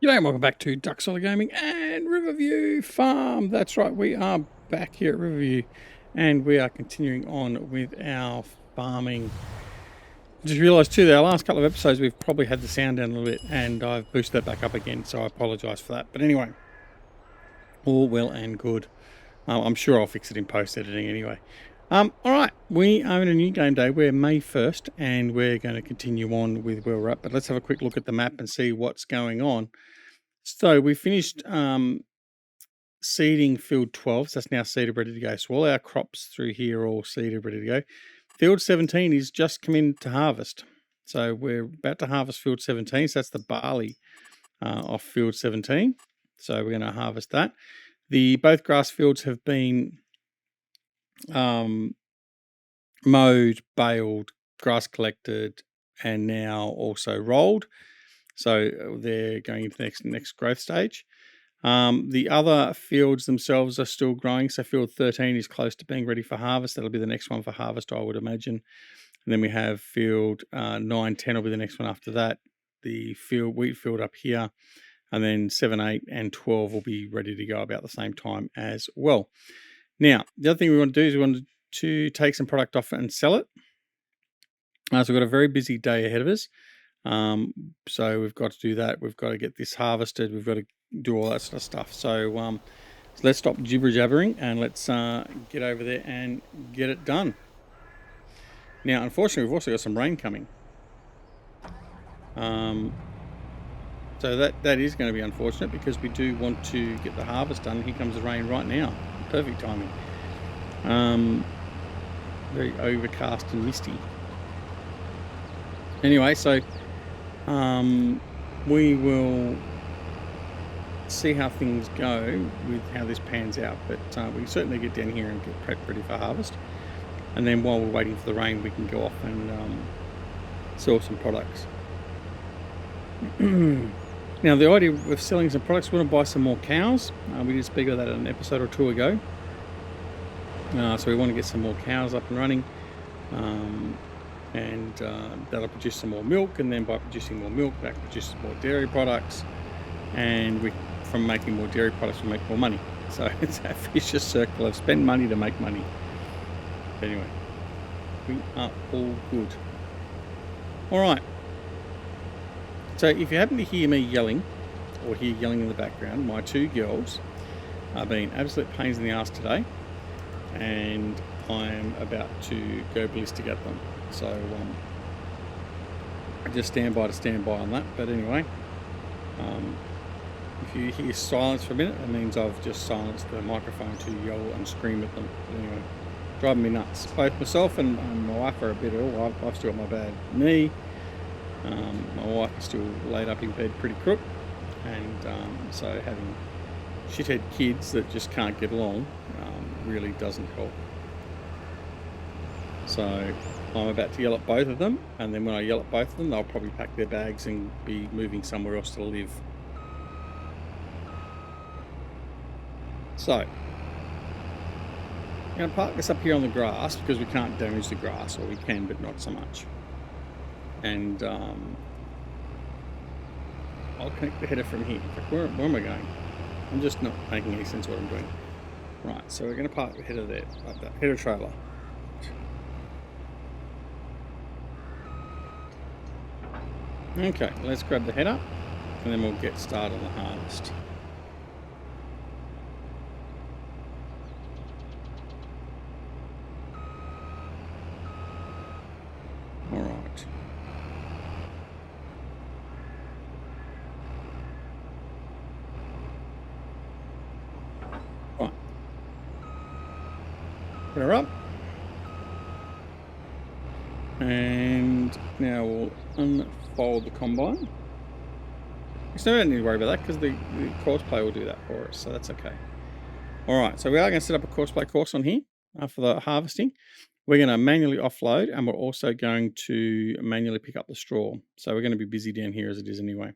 G'day and welcome back to Duck Solid Gaming and Riverview Farm. That's right, we are back here at Riverview and we are continuing on with our farming. Just realised too that our last couple of episodes we've probably had the sound down a little bit and I've boosted that back up again, so I apologise for that. But anyway, all well and good. I'm sure I'll fix it in post-editing anyway. Alright, we are in a new game day. We're May 1st and we're going to continue on with where we're at. But let's have a quick look at the map and see what's going on. So we finished seeding field 12, so that's now seeded, ready to go. So all our crops through here are all seeded, ready to go. Field 17 is just come in to harvest. So we're about to harvest field 17, so that's the barley off field 17. So we're going to harvest that. Both grass fields have been mowed, baled, grass collected, and now also rolled. So they're going into the next growth stage. The other fields themselves are still growing. So field 13 is close to being ready for harvest. That'll be the next one for harvest, I would imagine. And then we have field 9, 10 will be the next one after that. The wheat field up here. And then 7, 8, and 12 will be ready to go about the same time as well. Now, the other thing we want to do is we want to take some product off and sell it. So we've got a very busy day ahead of us. So we've got to do that. We've got to get this harvested. We've got to do all that sort of stuff. So let's stop jibber jabbering and let's get over there and get it done. Now, unfortunately, we've also got some rain coming. So that is going to be unfortunate because we do want to get the harvest done. Here comes the rain right now. Perfect timing. Very overcast and misty. Anyway, so we will see how things go with how this pans out, but we can certainly get down here and get prepped ready for harvest. And then while we're waiting for the rain, we can go off and sell some products. Now, the idea of selling some products, we want to buy some more cows. We did speak about that in an episode or two ago. So we want to get some more cows up and running. And that'll produce some more milk, and then by producing more milk, that produces more dairy products, and from making more dairy products we make more money. So it's a vicious circle of spend money to make money. But anyway, we are all good. All right, so if you happen to hear me yelling or hear yelling in the background, my two girls are being absolute pains in the ass today, and I'm about to go ballistic at them. So just stand by on that. But anyway, if you hear silence for a minute, that means I've just silenced the microphone to yell and scream at them. But anyway, driving me nuts. Both myself and my wife are a bit ill. I've still got my bad knee. My wife is still laid up in bed pretty crook, and so having shithead kids that just can't get along really doesn't help. So I'm about to yell at both of them, and then when I yell at both of them, they'll probably pack their bags and be moving somewhere else to live. So I'm going to park this up here on the grass because we can't damage the grass, or we can, but not so much. And I'll connect the header from here. In fact, where am I going? I'm just not making any sense what I'm doing. Right, so we're going to park the header there, like that, header trailer. Okay, let's grab the header and then we'll get started on the harvest. All right. Right. Put her up. And now we'll unfold the combine. So we don't need to worry about that because the courseplay will do that for us, so that's okay. All right, so we are going to set up a courseplay course on here for the harvesting. We're going to manually offload, and we're also going to manually pick up the straw. So we're going to be busy down here as it is anyway.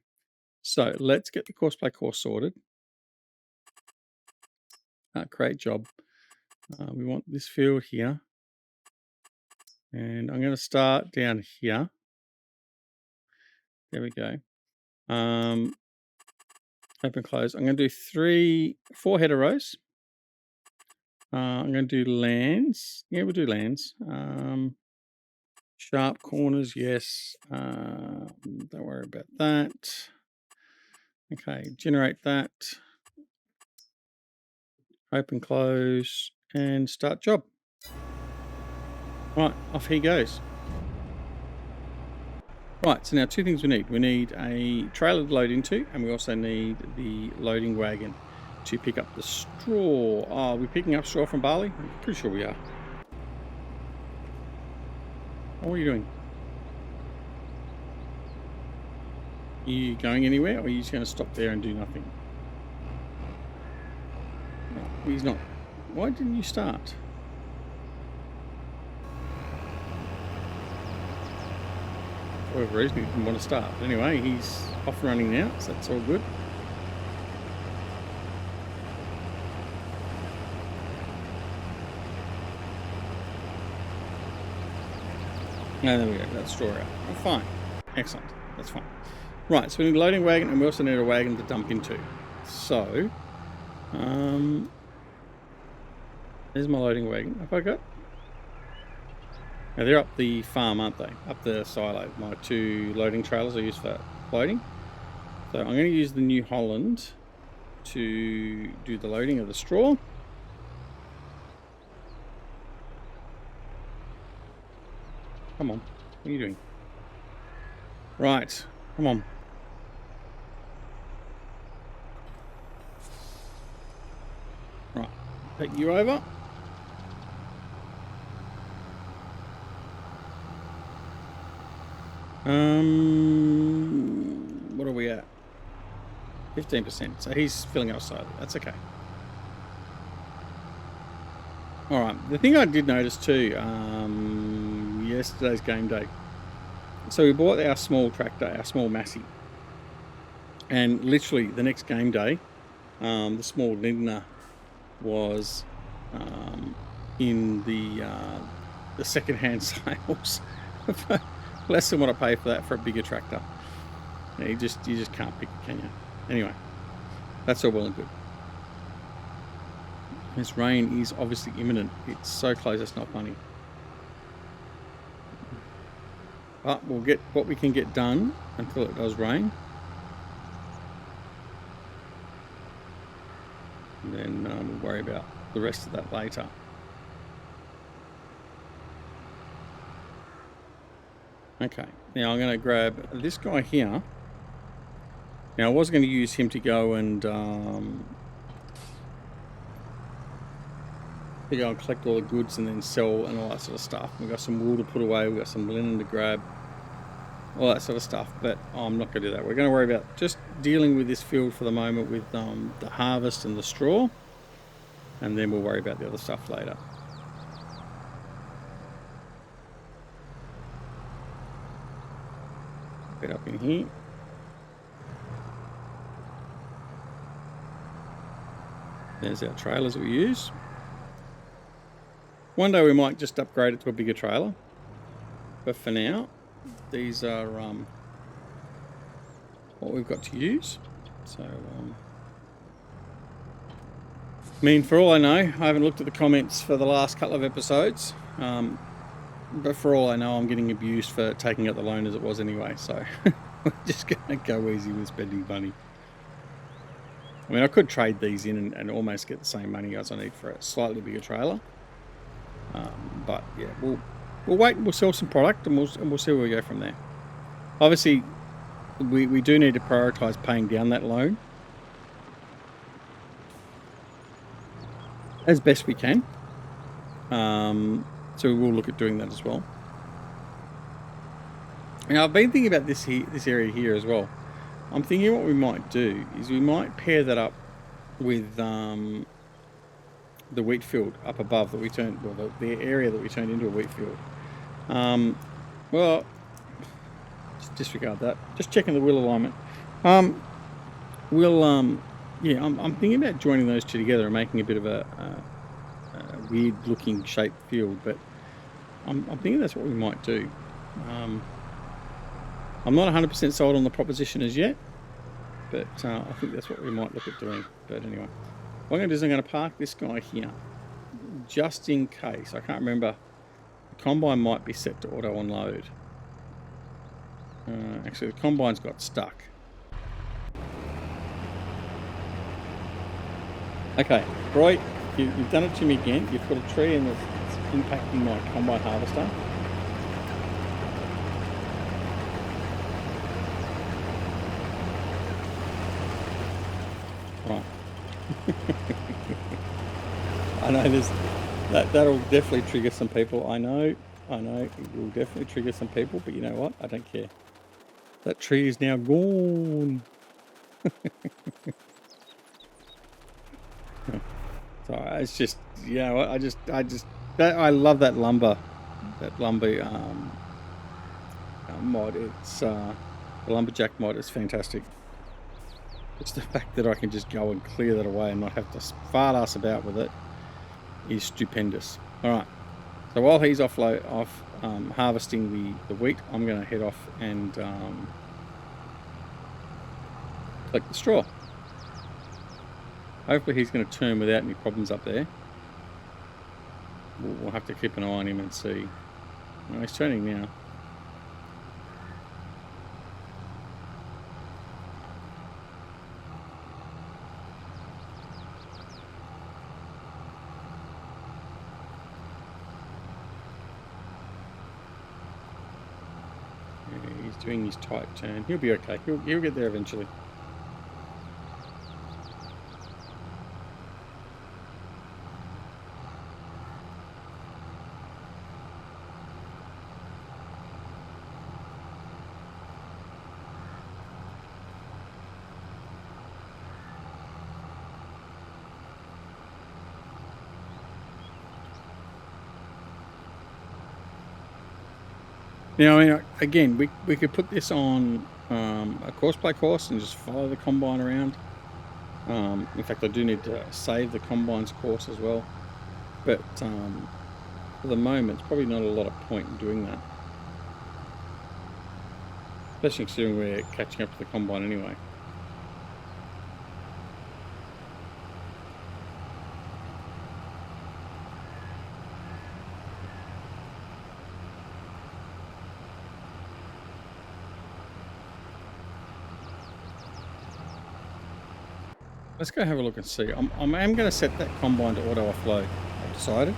So let's get the courseplay course sorted. Great job. We want this field here. And I'm going to start down here. There we go. Open, close. I'm going to do 4 header rows. I'm going to do lands. Yeah, we'll do lands. Sharp corners, yes. Don't worry about that. Okay, generate that. Open, close, and start job. Right, off he goes. Right, so now 2 things we need. We need a trailer to load into, and we also need the loading wagon to pick up the straw. Oh, are we picking up straw from Bali? I'm pretty sure we are. What are you doing? Are you going anywhere, or are you just going to stop there and do nothing? No, he's not. Why didn't you start? For whatever reason, he didn't want to start. But anyway, he's off and running now, so that's all good. No, there we go. That's straw out. Oh, fine. Excellent. That's fine. Right, so we need a loading wagon, and we also need a wagon to dump into. So, there's my loading wagon. Have I got? Now they're up the farm, aren't they? Up the silo. My 2 loading trailers I use for loading. So I'm going to use the New Holland to do the loading of the straw. Come on. What are you doing? Right. Come on. Right. Take you over. What are we at? 15%. So he's filling up slowly. That's okay. Alright. The thing I did notice too, yesterday's game day. So we bought our small tractor, our small Massey. And literally the next game day, the small Lindner was in the second-hand sales for less than what I pay for that for a bigger tractor. Yeah, you just can't pick it, can you? Anyway, that's all well and good. This rain is obviously imminent. It's so close, it's not funny. But we'll get what we can get done until it does rain. And then we'll worry about the rest of that later. Okay, now I'm going to grab this guy here. Now I was going to use him to go and collect all the goods and then sell and all that sort of stuff. We've got some wool to put away, we've got some linen to grab, all that sort of stuff, but I'm not going to do that. We're going to worry about just dealing with this field for the moment with the harvest and the straw, and then we'll worry about the other stuff later. Get up in here. There's our trailers we use. One day we might just upgrade it to a bigger trailer, but for now these are what we've got to use. So I mean, for all I know, I haven't looked at the comments for the last couple of episodes, but for all I know, I'm getting abused for taking out the loan as it was anyway, so we're just going to go easy with spending money. I mean, I could trade these in and almost get the same money as I need for a slightly bigger trailer. But yeah, we'll wait and we'll sell some product and we'll see where we go from there. Obviously, we do need to prioritise paying down that loan as best we can. So we will look at doing that as well. Now I've been thinking about this area here as well. I'm thinking what we might do is we might pair that up with the wheat field up above that we turned, well, the area that we turned into a wheat field. Well, just disregard that. Just checking the wheel alignment. Yeah, I'm thinking about joining those two together and making a bit of a weird-looking shaped field, but I'm thinking that's what we might do. I'm not 100% sold on the proposition as yet, but I think that's what we might look at doing. But anyway, what I'm going to do is I'm going to park this guy here, just in case. I can't remember. The combine might be set to auto unload. Actually, the combine's got stuck. Okay, Roy, you've done it to me again. You've put a tree in that's impacting my combine harvester. Right. I know that'll definitely trigger some people. I know it will definitely trigger some people, but you know what? I don't care. That tree is now gone. So it's just, you know what? I love that lumber mod. It's the lumberjack mod is fantastic. It's the fact that I can just go and clear that away and not have to fart ass about with it is stupendous. All right. So while he's harvesting the wheat, I'm going to head off and collect the straw. Hopefully he's going to turn without any problems up there. We'll have to keep an eye on him and see. Oh, he's turning now. Yeah, he's doing his tight turn. He'll be okay. He'll get there eventually. Now, I mean, again, we could put this on a course by course and just follow the combine around. In fact, I do need to save the combine's course as well. But for the moment, it's probably not a lot of point in doing that. Especially considering we're catching up to the combine anyway. Let's go have a look and see. I am going to set that combine to auto offload, I've decided.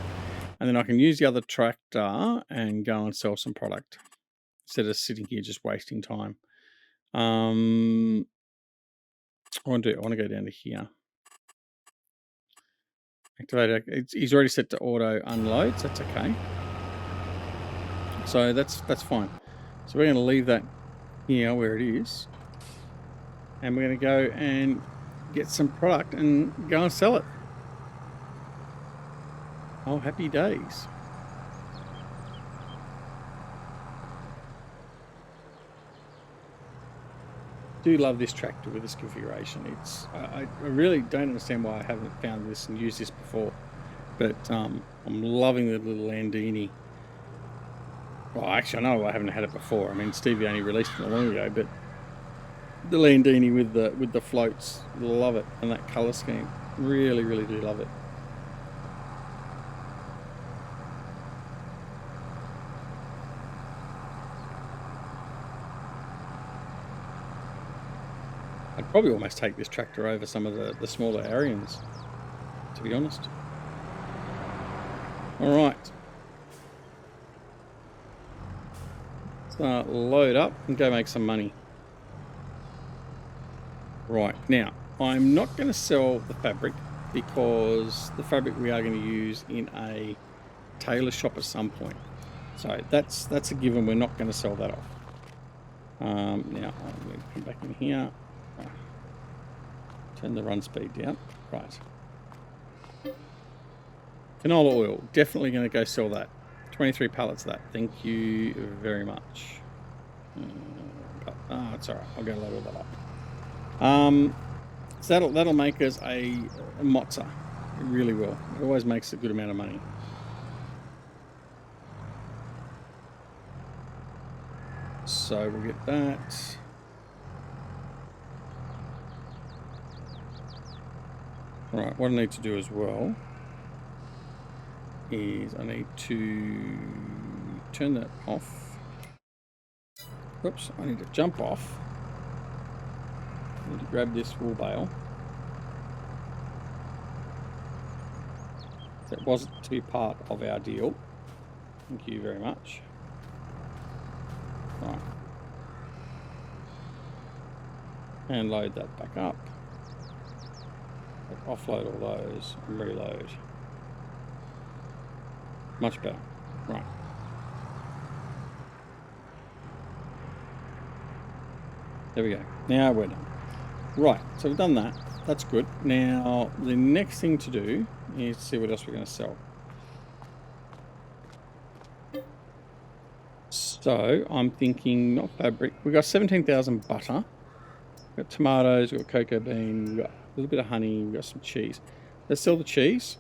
And then I can use the other tractor and go and sell some product instead of sitting here just wasting time. I want to go down to here. Activate it. He's already set to auto unload, so that's okay. So that's fine. So we're going to leave that here where it is. And we're going to go and get some product and go and sell it. Oh, happy days. Do love this tractor with this configuration. It's I really don't understand why I haven't found this and used this before, but I'm loving the little Landini. Well, actually, I know I haven't had it before. I mean, Stevie only released it not long ago, but the Landini with the floats, love it, and that colour scheme, really do love it. I'd probably almost take this tractor over some of the smaller Arians, to be honest. All right, let's load up and go make some money. Right, now, I'm not going to sell the fabric because the fabric we are going to use in a tailor shop at some point. So that's a given. We're not going to sell that off. Now, I'm going to come back in here. Turn the run speed down. Right. Canola oil. Definitely going to go sell that. 23 pallets of that. Thank you very much. It's all right. I'll go load all that up. So that'll make us a mozza. It really will. It always makes a good amount of money. So we'll get that. Right, what I need to do as well is I need to turn that off. Oops, I need to jump off. I need to grab this wool bale. That wasn't to be part of our deal. Thank you very much. Right. And load that back up. Offload all those and reload. Much better. Right. There we go. Now we're done. Right, so we've done that. That's good. Now, the next thing to do is see what else we're going to sell. So, I'm thinking, not fabric. We've got 17,000 butter. We've got tomatoes, we've got cocoa bean, we've got a little bit of honey, we've got some cheese. Let's sell the cheese.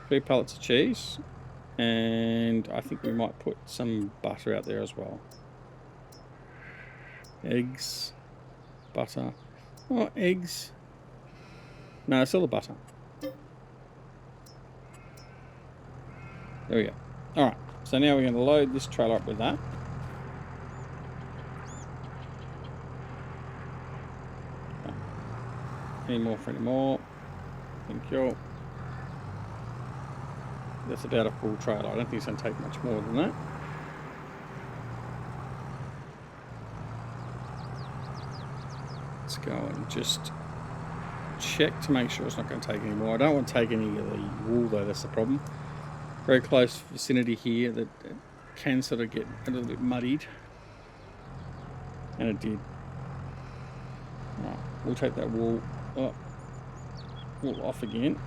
3 pallets of cheese. And I think we might put some butter out there as well. Eggs. Butter. Oh, eggs. No, sell the butter. There we go. Alright, so now we're going to load this trailer up with that. Okay. Any more for any more? Thank you. That's about a full trailer. I don't think it's going to take much more than that. Let's go and just check to make sure it's not going to take any more. I don't want to take any of the wool though, that's the problem. Very close vicinity here that it can sort of get a little bit muddied. And it did. Right, we'll take that wool off again.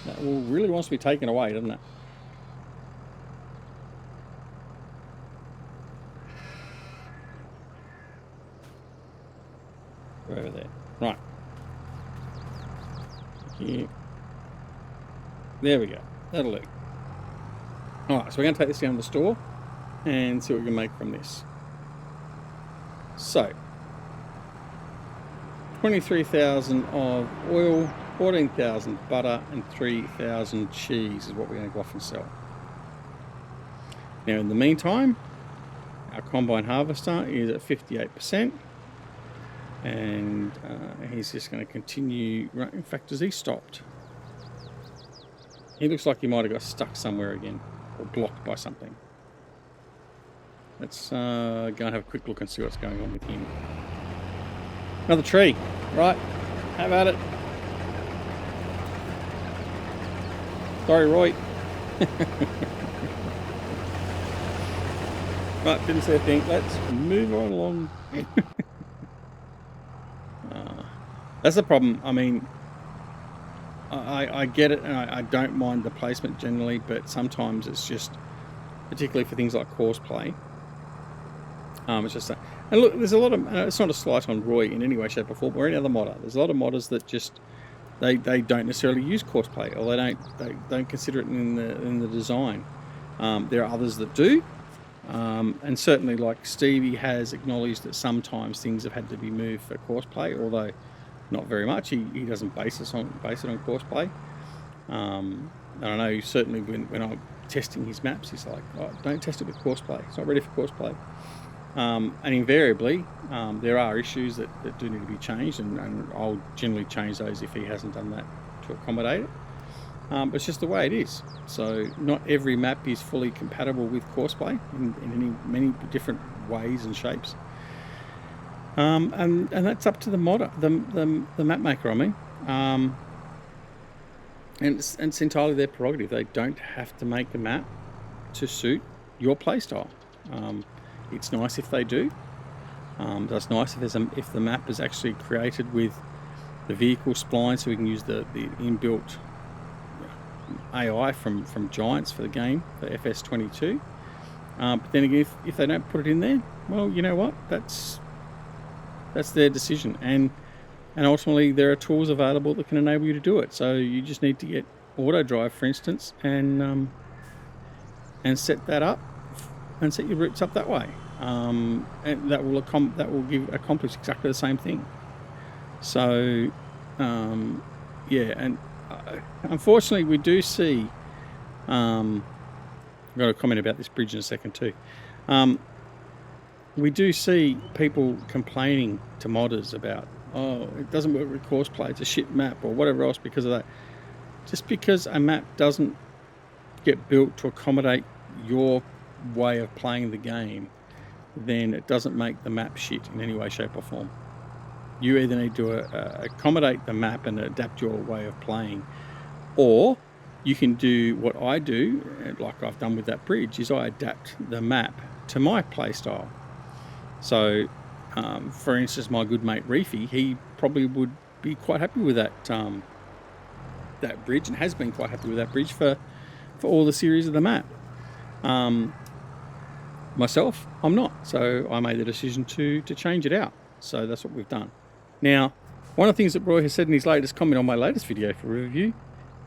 That wool really wants to be taken away, doesn't it? Over there. Right. Here. There we go. That'll do. Alright, so we're going to take this down to the store and see what we can make from this. So, 23,000 of oil, 14,000 butter, and 3,000 cheese is what we're going to go off and sell. Now, in the meantime, our combine harvester is at 58%. And he's just going to continue. In fact, has he stopped? He looks like he might have got stuck somewhere again, or blocked by something. Let's go and have a quick look and see what's going on with him. Another tree, right? How about it? Sorry, Roy. Right, didn't say a thing. Let's move on along. That's the problem. I mean, I get it, and I don't mind the placement generally, but sometimes it's just, particularly for things like course play, it's just that. And look, there's a lot of, it's not a slight on Roy in any way, shape or form, or any other modder. There's a lot of modders that just, they don't necessarily use course play, or they don't consider it in the design. There are others that do, and certainly like Stevie has acknowledged that sometimes things have had to be moved for course play, although not very much. He doesn't base it on course play. I don't know, certainly when I'm testing his maps, he's like, oh, don't test it with course play. It's not ready for course play. And invariably, there are issues that do need to be changed, and I'll generally change those if he hasn't done that to accommodate it. But it's just the way it is. So not every map is fully compatible with course play in many different ways and shapes. And that's up to the modder, the map maker, I mean. And it's entirely their prerogative. They don't have to make the map to suit your playstyle. It's nice if they do. That's nice if the map is actually created with the vehicle spline, so we can use the inbuilt AI from Giants for the game, for FS22. But then again, if they don't put it in there, well, you know what? That's their decision, and ultimately there are tools available that can enable you to do it. So you just need to get auto drive, for instance, and set that up and set your routes up that way, and that will accomplish exactly the same thing. So, yeah, and unfortunately we do see, I've got a comment about this bridge in a second too. We do see people complaining to modders about, oh, it doesn't work with course play, it's a shit map or whatever else because of that. Just because a map doesn't get built to accommodate your way of playing the game, then it doesn't make the map shit in any way, shape or form. You either need to accommodate the map and adapt your way of playing, or you can do what I do, like I've done with that bridge, is I adapt the map to my play style. So, for instance, my good mate Reefy, he probably would be quite happy with that that bridge, and has been quite happy with that bridge for all the series of the map. Myself, I'm not, so I made the decision to change it out. So that's what we've done. Now, one of the things that Roy has said in his latest comment on my latest video for Riverview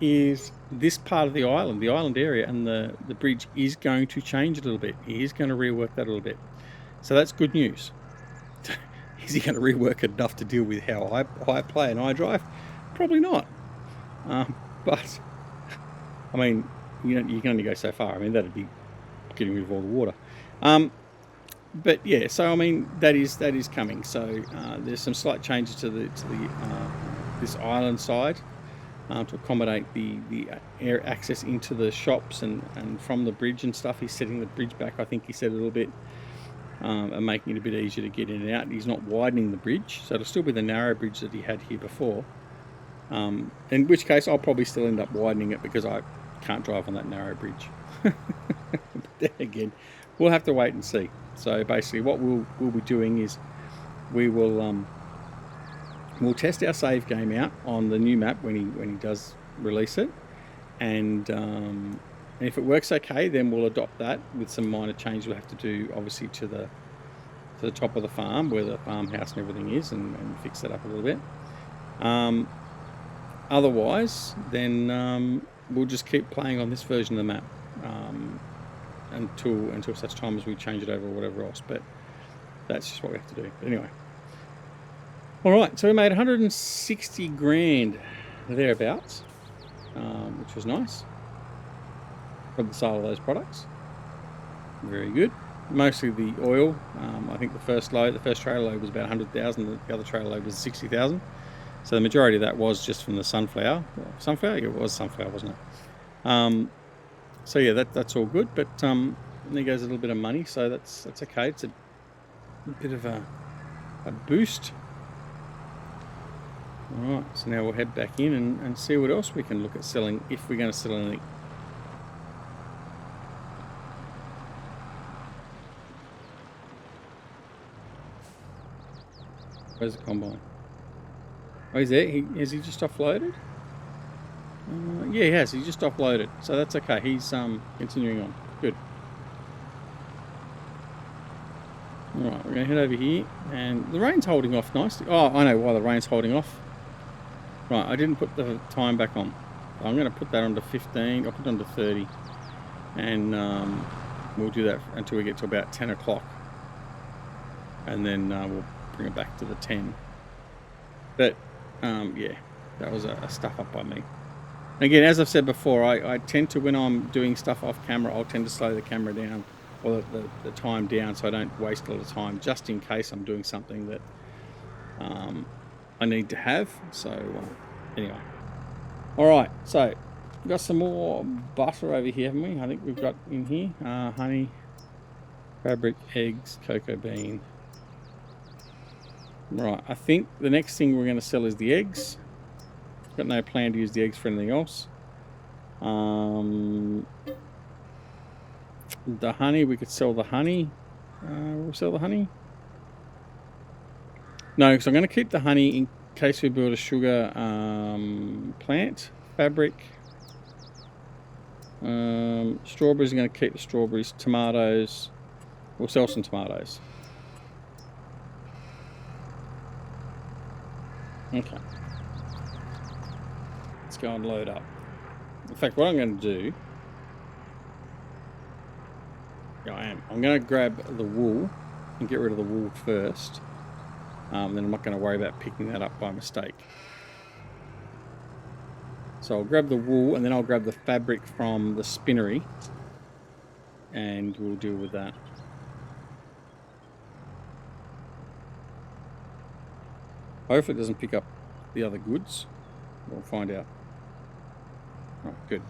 is this part of the island area, and the bridge is going to change a little bit. He is going to rework that a little bit. So that's good news. Is he going to rework it enough to deal with how I play and I drive? Probably not. But, I mean, you can only go so far. I mean, that'd be getting rid of all the water. But yeah, so I mean, that is coming. So there's some slight changes to the this island side to accommodate the air access into the shops and from the bridge and stuff. He's setting the bridge back, I think he said, a little bit, and making it a bit easier to get in and out. He's not widening the bridge, so it'll still be the narrow bridge that he had here before. In which case, I'll probably still end up widening it because I can't drive on that narrow bridge. But then again, we'll have to wait and see. So basically, what we'll be doing is we'll test our save game out on the new map when he does release it, and if it works okay, then we'll adopt that with some minor changes we'll have to do, obviously, to the top of the farm where the farmhouse and everything is, and fix that up a little bit. Otherwise, then we'll just keep playing on this version of the map until such time as we change it over or whatever else. But that's just what we have to do. But anyway, all right. So we made 160 grand thereabouts, which was nice from the sale of those products. Very good. Mostly the oil. I think the first trailer load was about 100,000. The other trailer load was 60,000. So the majority of that was just from the sunflower. Sunflower? Yeah, it was sunflower, wasn't it? So yeah, that's all good. But there goes a little bit of money, so that's okay. It's a bit of a boost. All right, so now we'll head back in and see what else we can look at selling, if we're going to sell anything. Where's the combine? Oh, he's there. Has he just offloaded? Yeah, he has. He just offloaded, so that's okay. He's continuing on. Good. All right, we're going to head over here, and the rain's holding off nicely. Oh, I know why the rain's holding off. Right, I didn't put the time back on. I'm going to put that on to 15. I'll put it on to 30, and we'll do that until we get to about 10 o'clock, and then we'll bring it back to the 10. But yeah, that was a stuff up by me. Again, as I've said before, I tend to, when I'm doing stuff off camera, I'll tend to slow the camera down, or the time down, so I don't waste a lot of time, just in case I'm doing something that I need to have. So anyway, all right, so we've got some more butter over here, haven't we? I think we've got in here honey, fabric, eggs, cocoa bean. Right, I think the next thing we're going to sell is the eggs. Got no plan to use the eggs for anything else. The honey, we could sell the honey. We'll sell the honey. No, because I'm going to keep the honey in case we build a sugar plant. Fabric. Strawberries, are going to keep the strawberries. Tomatoes. We'll sell some tomatoes. Okay. Let's go and load up. In fact, what I'm going to do... Yeah, I'm going to grab the wool and get rid of the wool first. then I'm not going to worry about picking that up by mistake. So I'll grab the wool and then I'll grab the fabric from the spinnery and we'll deal with that. Hopefully it doesn't pick up the other goods. We'll find out. Right, good.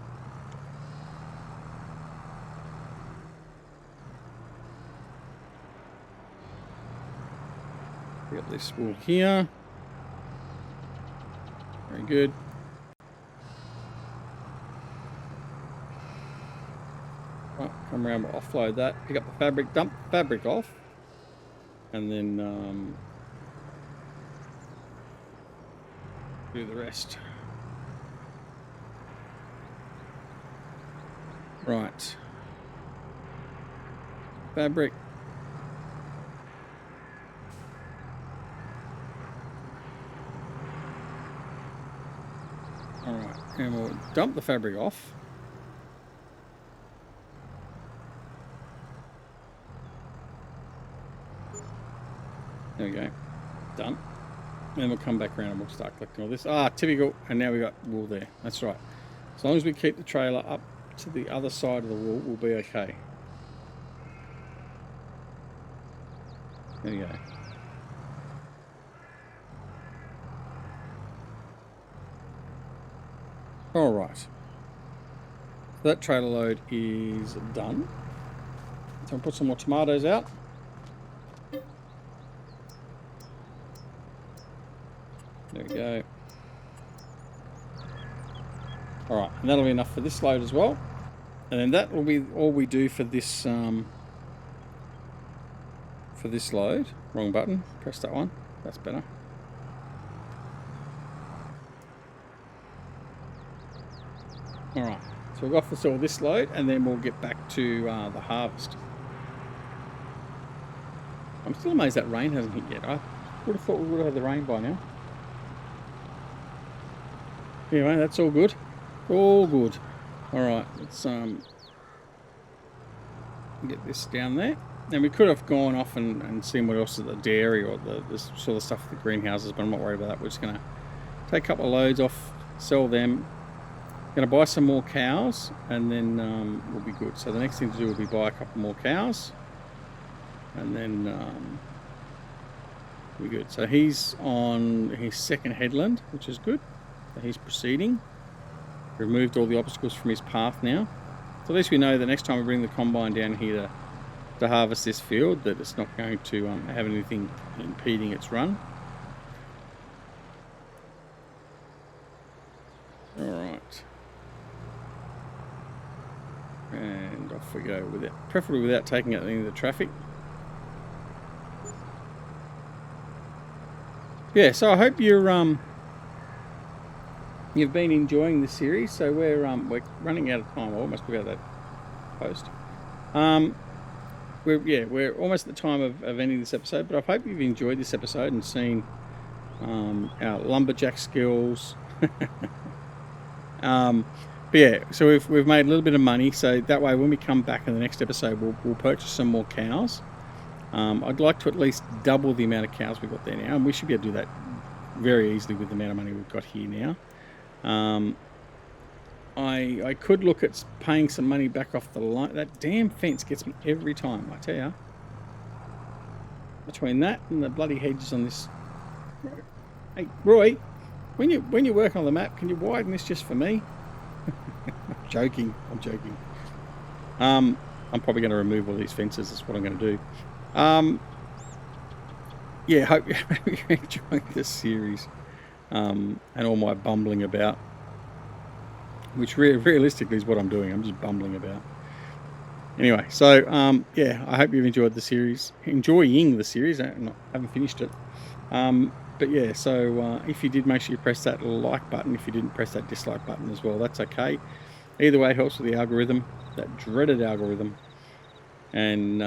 Pick up this wool here. Very good. Right, come around, we'll offload that. Pick up the fabric, dump the fabric off. And then do the rest. Right. Fabric. Alright, and we'll dump the fabric off. There we go. Done. Then we'll come back around and we'll start collecting all this. Ah, typical. And now we got wool there. That's right. As long as we keep the trailer up to the other side of the wool, we'll be okay. There you go. All right. That trailer load is done. So I'll put some more tomatoes out. There we go. All right, and that'll be enough for this load as well. And then that will be all we do for this load. Wrong button. Press that one. That's better. All right. So we'll go off this all this load, and then we'll get back to the harvest. I'm still amazed that rain hasn't hit yet. I would have thought we would have had the rain by now. Anyway, that's all good. All good. Alright, let's get this down there. And we could have gone off and seen what else at the dairy or the sort of stuff at the greenhouses, but I'm not worried about that. We're just going to take a couple of loads off, sell them. Going to buy some more cows, and then we'll be good. So the next thing to do will be buy a couple more cows, and then we'll be good. So he's on his second headland, which is good. So he's proceeding. Removed all the obstacles from his path now. So at least we know that next time we bring the combine down here to harvest this field, that it's not going to have anything impeding its run. Alright. And off we go with it. Preferably without taking out any of the traffic. Yeah, so I hope you've been enjoying the series. So we're running out of time. I almost forgot that post. We're almost at the time of ending this episode, but I hope you've enjoyed this episode and seen our lumberjack skills. But yeah, so we've made a little bit of money, so that way when we come back in the next episode, we'll purchase some more cows. I'd like to at least double the amount of cows we've got there now, and we should be able to do that very easily with the amount of money we've got here now. I could look at paying some money back off the line. That damn fence gets me every time, I tell you. Between that and the bloody hedges on this. Hey, Roy, when you work on the map, can you widen this just for me? I'm joking. I'm probably going to remove all these fences. That's what I'm going to do. Yeah, hope you're enjoying this series and all my bumbling about, which realistically is what I'm doing. I'm just bumbling about. Anyway, so yeah, I hope you've enjoyed the series. Enjoying the series. I haven't finished it. But yeah, so if you did, make sure you press that like button. If you didn't, press that dislike button as well. That's okay. Either way, it helps with the algorithm, that dreaded algorithm. And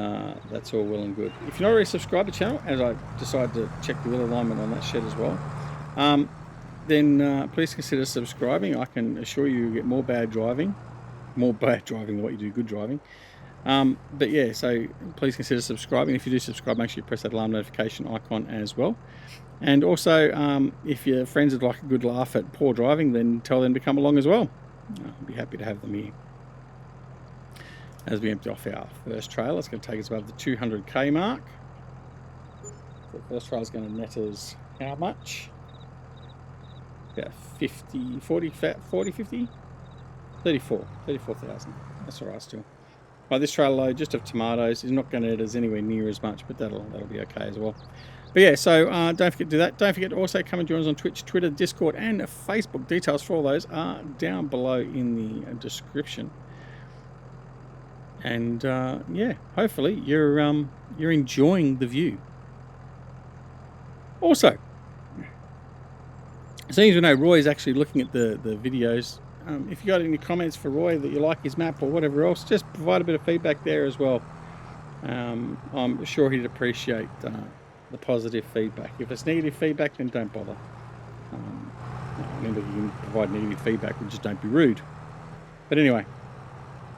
that's all well and good. If you're not already subscribed to the channel, as I decided to check the wheel alignment on that shed as well, then please consider subscribing. I can assure you get more bad driving than what you do good driving. But yeah, so please consider subscribing. If you do subscribe, make sure you press that alarm notification icon as well. And also, if your friends would like a good laugh at poor driving, then tell them to come along as well. I'll be happy to have them here. As we empty off our first trailer, it's going to take us above the 200k mark. The first trailer is going to net us how much? About 50, 40, 50? 34,000. That's all right still. Right, this trailer load just of tomatoes is not going to net us anywhere near as much, but that'll be okay as well. But yeah, so don't forget to do that. Don't forget to also come and join us on Twitch, Twitter, Discord, and Facebook. Details for all those are down below in the description. And yeah, hopefully you're enjoying the view. Also, seeing as we know Roy is actually looking at the videos, if you got any comments for Roy that you like his map or whatever else, just provide a bit of feedback there as well. I'm sure he'd appreciate the positive feedback. If it's negative feedback, then don't bother. Remember, you can provide negative feedback, but just don't be rude. But anyway,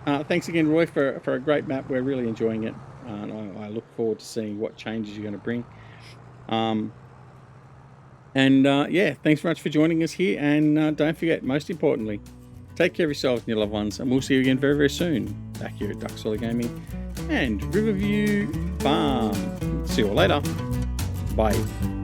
thanks again, Roy, for a great map. We're really enjoying it. I look forward to seeing what changes you're going to bring. Yeah, thanks very much for joining us here. And don't forget, most importantly, take care of yourselves and your loved ones. And we'll see you again very, very soon. Back here at Duck Solar Gaming and Riverview Farm. See you all later. Bye.